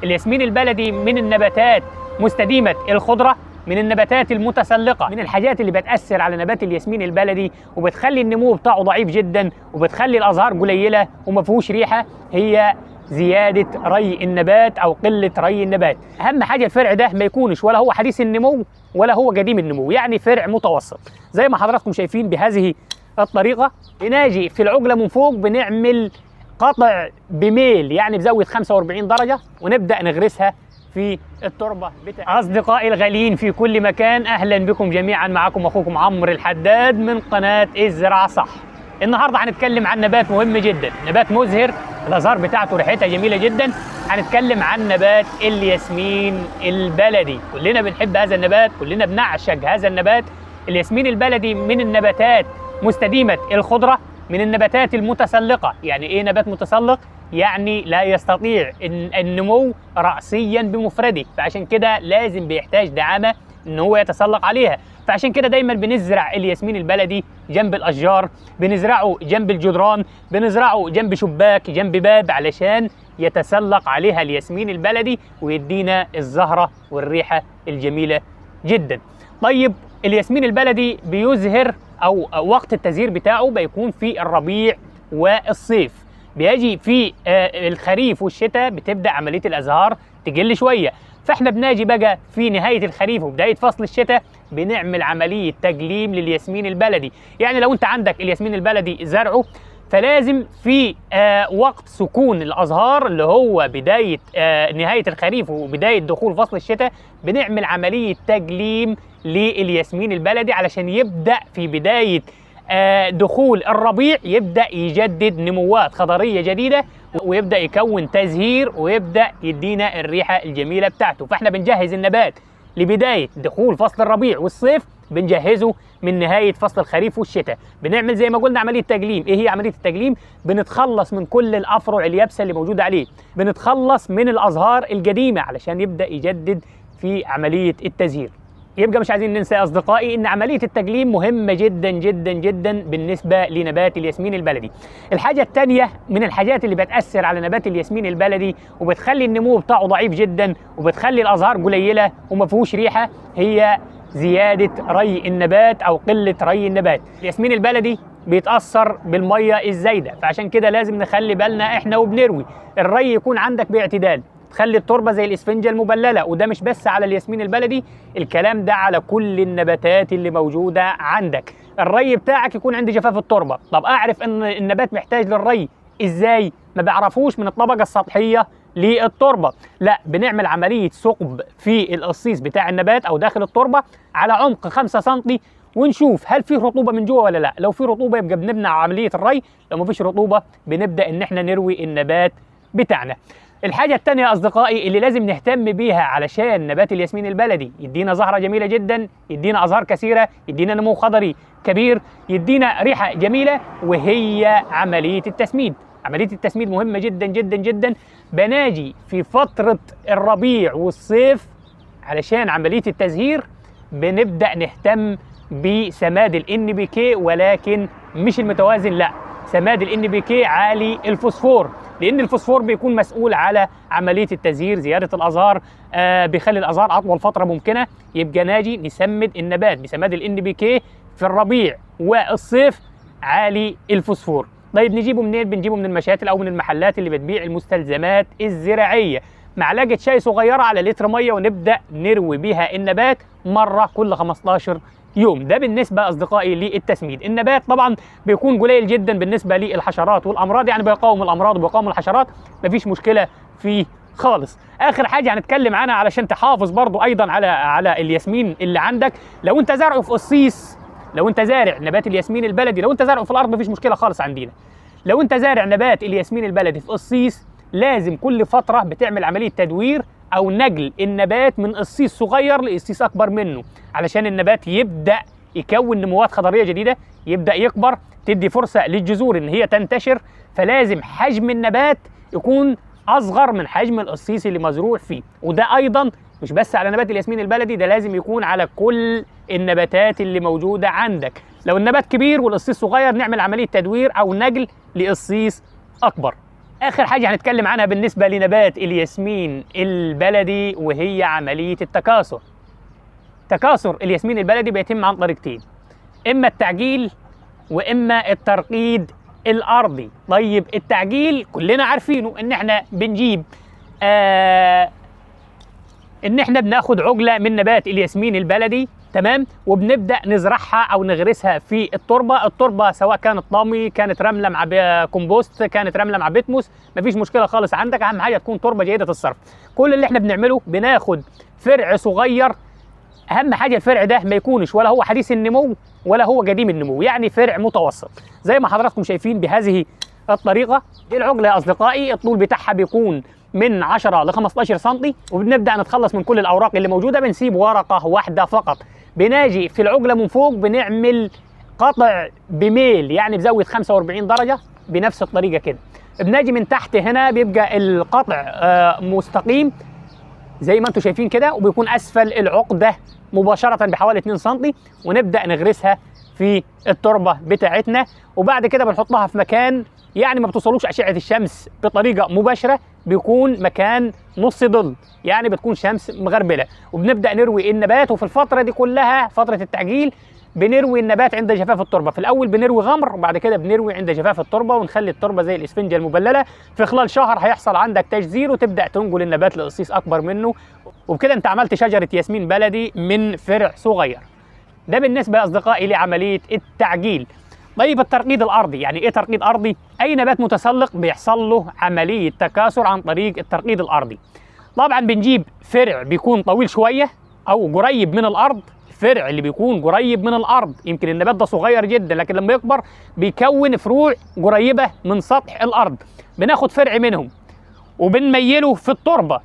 الياسمين البلدي من النباتات مستديمة الخضرة، من النباتات المتسلقة، من الحاجات اللي بتأثر على نبات الياسمين البلدي وبتخلي النمو بتاعه ضعيف جدا وبتخلي الأزهار قليلة وما فيهوش ريحة، هي زيادة ري النبات أو قلة ري النبات. أهم حاجة الفرع ده ما يكونش ولا هو حديث النمو ولا هو قديم النمو، يعني فرع متوسط زي ما حضراتكم شايفين بهذه الطريقة. بناجي في العقلة من فوق بنعمل قطع بميل، يعني بزاوية 45 درجة، ونبدأ نغرسها في التربة بتاعتنا. أصدقائي الغاليين في كل مكان، أهلا بكم جميعا. معكم أخوكم عمرو الحداد من قناة ازرع صح. النهارده هنتكلم عن نبات مهم جدا، نبات مزهر، الأزهار بتاعته ريحتها جميلة جدا. هنتكلم عن نبات الياسمين البلدي. كلنا بنحب هذا النبات، كلنا بنعشق هذا النبات. الياسمين البلدي من النباتات مستديمة الخضرة، من النباتات المتسلقة. يعني إيه نبات متسلق؟ يعني لا يستطيع النمو رأسيا بمفرده، فعشان كده لازم بيحتاج دعامة إن هو يتسلق عليها. فعشان كده دايما بنزرع الياسمين البلدي جنب الأشجار، بنزرعه جنب الجدران، بنزرعه جنب شباك، جنب باب، علشان يتسلق عليها الياسمين البلدي ويدينا الزهرة والريحة الجميلة جدا. طيب الياسمين البلدي بيزهر أو وقت التزهير بتاعه بيكون في الربيع والصيف. بيجي في الخريف والشتاء بتبدأ عملية الأزهار تقل شوية، فاحنا بناجي بقى في نهاية الخريف وبداية فصل الشتاء بنعمل عملية تجليم للياسمين البلدي. يعني لو انت عندك الياسمين البلدي زرعه، فلازم في وقت سكون الأزهار اللي هو بداية نهاية الخريف وبداية دخول فصل الشتاء بنعمل عملية تجليم للياسمين البلدي علشان يبدأ في بداية دخول الربيع يبدأ يجدد نموات خضرية جديدة ويبدأ يكون تزهير ويبدأ يدينا الريحة الجميلة بتاعته. فاحنا بنجهز النبات لبداية دخول فصل الربيع والصيف، بنجهزه من نهاية فصل الخريف والشتاء. بنعمل زي ما قلنا عملية تجليم. ايه هي عملية التجليم؟ بنتخلص من كل الأفرع اليابسة اللي موجودة عليه، بنتخلص من الأزهار القديمة علشان يبدأ يجدد في عملية التزهير. يبقى مش عايزين ننسى أصدقائي إن عملية التجليم مهمة جدا جدا جدا بالنسبة لنبات الياسمين البلدي. الحاجة الثانية من الحاجات اللي بتأثر على نبات الياسمين البلدي وبتخلي النمو بتاعه ضعيف جدا وبتخلي الأزهار قليلة وما فيهوش ريحة، هي زيادة ري النبات أو قلة ري النبات. الياسمين البلدي بيتأثر بالمية الزايدة، فعشان كده لازم نخلي بالنا إحنا وبنروي. الري يكون عندك باعتدال، تخلي التربة زي الإسفنجة المبللة، وده مش بس على الياسمين البلدي، الكلام ده على كل النباتات اللي موجودة عندك. الري بتاعك يكون عند جفاف التربة. طب أعرف إن النبات محتاج للري إزاي؟ ما بعرفوش من الطبقة السطحية للتربة، لا، بنعمل عملية ثقب في القصيص بتاع النبات أو داخل التربة على عمق 5 سم، ونشوف هل في رطوبة من جوه ولا لا. لو في رطوبة يبقى بنمنع عملية الري، لو ما فيش رطوبة بنبدأ إن احنا نروي النبات بتاعنا. الحاجة التانية أصدقائي اللي لازم نهتم بيها علشان نبات الياسمين البلدي يدينا زهرة جميلة جدا، يدينا أزهار كثيرة، يدينا نمو خضري كبير، يدينا ريحة جميلة، وهي عملية التسميد. عملية التسميد مهمة جدا جدا جدا. بناجي في فترة الربيع والصيف علشان عملية التزهير بنبدأ نهتم بسماد ال NPK، ولكن مش المتوازن، لا، سماد ال NPK عالي الفوسفور، لأن الفوسفور بيكون مسؤول على عملية التزهير، زيادة الأزهار، بيخلي الأزهار أطول فترة ممكنة. يبقى ناجي نسمد النبات بسماد ال NPK في الربيع والصيف عالي الفوسفور. طيب نجيبه منين؟ بنجيبه من المشاتل أو من المحلات اللي بتبيع المستلزمات الزراعية. معلقة شاي صغيرة على لتر مية ونبدأ نروي بيها النبات مرة كل 15 يوم. ده بالنسبة أصدقائي للتسميد. النبات طبعا بيكون قليل جدا بالنسبة للحشرات والأمراض، يعني بيقاوم الأمراض وبيقاوم الحشرات، مفيش مشكلة فيه خالص. آخر حاجة هنتكلم عنها علشان تحافظ برضو أيضا على الياسمين اللي عندك. لو أنت زرعه في قصيص، لو أنت زارع نبات الياسمين البلدي، لو أنت زرعه في الأرض مفيش مشكلة خالص عندنا. لو أنت زارع نبات الياسمين البلدي في قصيص، لازم كل فترة بتعمل عملية تدوير أو نقل النبات من قصيص صغير لقصيص أكبر منه، علشان النبات يبدأ يكون نموات خضرية جديدة، يبدأ يكبر، تدي فرصة للجذور إن هي تنتشر. فلازم حجم النبات يكون أصغر من حجم القصيص اللي مزروع فيه. وده أيضا مش بس على نبات الياسمين البلدي، ده لازم يكون على كل النباتات اللي موجودة عندك. لو النبات كبير والقصيص صغير نعمل عملية تدوير أو نقل لقصيص أكبر. اخر حاجه هنتكلم عنها بالنسبه لنبات الياسمين البلدي وهي عمليه التكاثر. تكاثر الياسمين البلدي بيتم عن طريقتين، اما التعجيل واما الترقيد الارضي. طيب التعجيل كلنا عارفينه ان احنا بنجيب ان احنا بناخد عجله من نبات الياسمين البلدي، تمام، وبنبدا نزرعها او نغرسها في التربه سواء كانت طامي، كانت رمله مع كومبوست، كانت رمله مع بيتموس، مفيش مشكله خالص عندك، اهم حاجه تكون تربه جيده الصرف. كل اللي احنا بنعمله بناخد فرع صغير، اهم حاجه الفرع ده ما يكونش ولا هو حديث النمو ولا هو قديم النمو، يعني فرع متوسط زي ما حضراتكم شايفين بهذه الطريقه. دي العجله يا اصدقائي، الطول بتاعها بيكون من 10 ل 15 سم، وبنبدا نتخلص من كل الاوراق اللي موجوده، بنسيب ورقه واحده فقط. بناجي في العجله من فوق بنعمل قطع بميل، يعني بزاويه 45 درجه بنفس الطريقه كده. بناجي من تحت هنا بيبقى القطع مستقيم زي ما انتم شايفين كده، وبيكون اسفل العقده مباشره بحوالي 2 سم، ونبدا نغرسها في التربه بتاعتنا. وبعد كده بنحطها في مكان يعني ما بتوصلوش اشعه الشمس بطريقه مباشره، بيكون مكان نص ظل، يعني بتكون شمس مغربله، وبنبدا نروي النبات. وفي الفتره دي كلها فتره التعجيل بنروي النبات عند جفاف التربه. في الاول بنروي غمر، وبعد كده بنروي عند جفاف التربه، ونخلي التربه زي الاسفنجه المبلله. في خلال شهر هيحصل عندك تجذير، وتبدا تنقل النبات لقصيص اكبر منه، وبكده انت عملت شجره ياسمين بلدي من فرع صغير. ده بالنسبه يا اصدقائي لعمليه التعجيل. طيب الترقيد الارضي، يعني ايه ترقيد ارضي؟ اي نبات متسلق بيحصل له عمليه تكاثر عن طريق الترقيد الارضي. طبعا بنجيب فرع بيكون طويل شويه او قريب من الارض. الفرع اللي بيكون قريب من الارض، يمكن النبات ده صغير جدا لكن لما يكبر بيكون فروع قريبه من سطح الارض، بناخد فرع منهم وبنميله في التربه.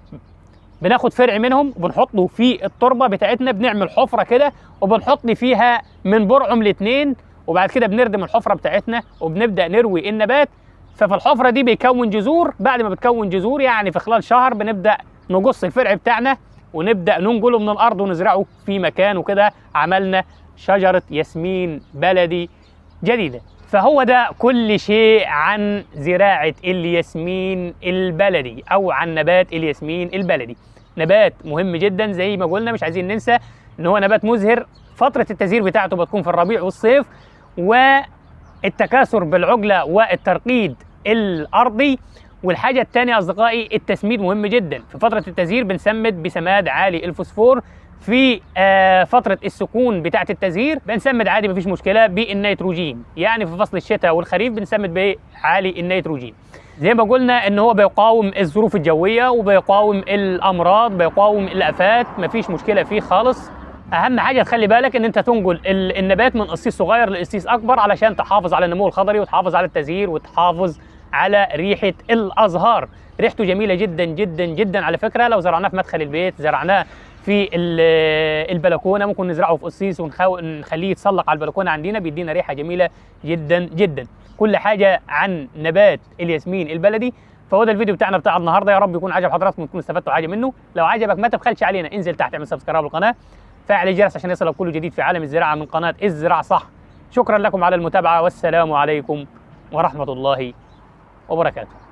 بناخد فرع منهم وبنحطه في التربه بتاعتنا، بنعمل حفره كده وبنحط فيها من برعم ل2، وبعد كده بنردم الحفره بتاعتنا وبنبدا نروي النبات. ففي الحفره دي بيكون جذور، بعد ما بتكون جذور يعني في خلال شهر بنبدا نقص الفرع بتاعنا ونبدا ننقله من الارض ونزرعه في مكان، وكده عملنا شجره ياسمين بلدي جديده. فهو ده كل شيء عن زراعه الياسمين البلدي او عن نبات الياسمين البلدي. نبات مهم جدا زي ما قلنا، مش عايزين ننسى ان هو نبات مزهر. فتره التزهير بتاعته بتكون في الربيع والصيف، والتكاثر بالعجله والترقيد الارضي. والحاجه الثانيه اصدقائي التسميد مهم جدا. في فتره التزهير بنسمد بسماد عالي الفوسفور، في فتره السكون بتاعه التزهير بنسمد عادي مفيش مشكله بالنيتروجين، يعني في فصل الشتاء والخريف بنسمد بعالي النيتروجين. زي ما قلنا ان هو بيقاوم الظروف الجويه وبيقاوم الامراض، بيقاوم الافات، مفيش مشكله فيه خالص. اهم حاجه تخلي بالك ان انت تنقل النبات من قصيص صغير لقصيص اكبر علشان تحافظ على النمو الخضري وتحافظ على التزهير وتحافظ على ريحه الازهار. ريحته جميله جدا جدا جدا على فكره. لو زرعناه في مدخل البيت، زرعناه في البلكونه، ممكن نزرعه في قصيص ونخليه يتسلق على البلكونه عندنا، بيدينا ريحه جميله جدا جدا. كل حاجه عن نبات الياسمين البلدي. فهو ده الفيديو بتاعنا بتاع النهارده، يا رب يكون عجب حضراتكم وتكونوا استفدتوا حاجه منه. لو عجبك ما تبخلش علينا، انزل تحت اعمل سبسكرايب للقناه، فعل الجرس عشان يصلك كل جديد في عالم الزراعه من قناه الزراعه صح. شكرا لكم على المتابعه، والسلام عليكم ورحمه الله وبركاته.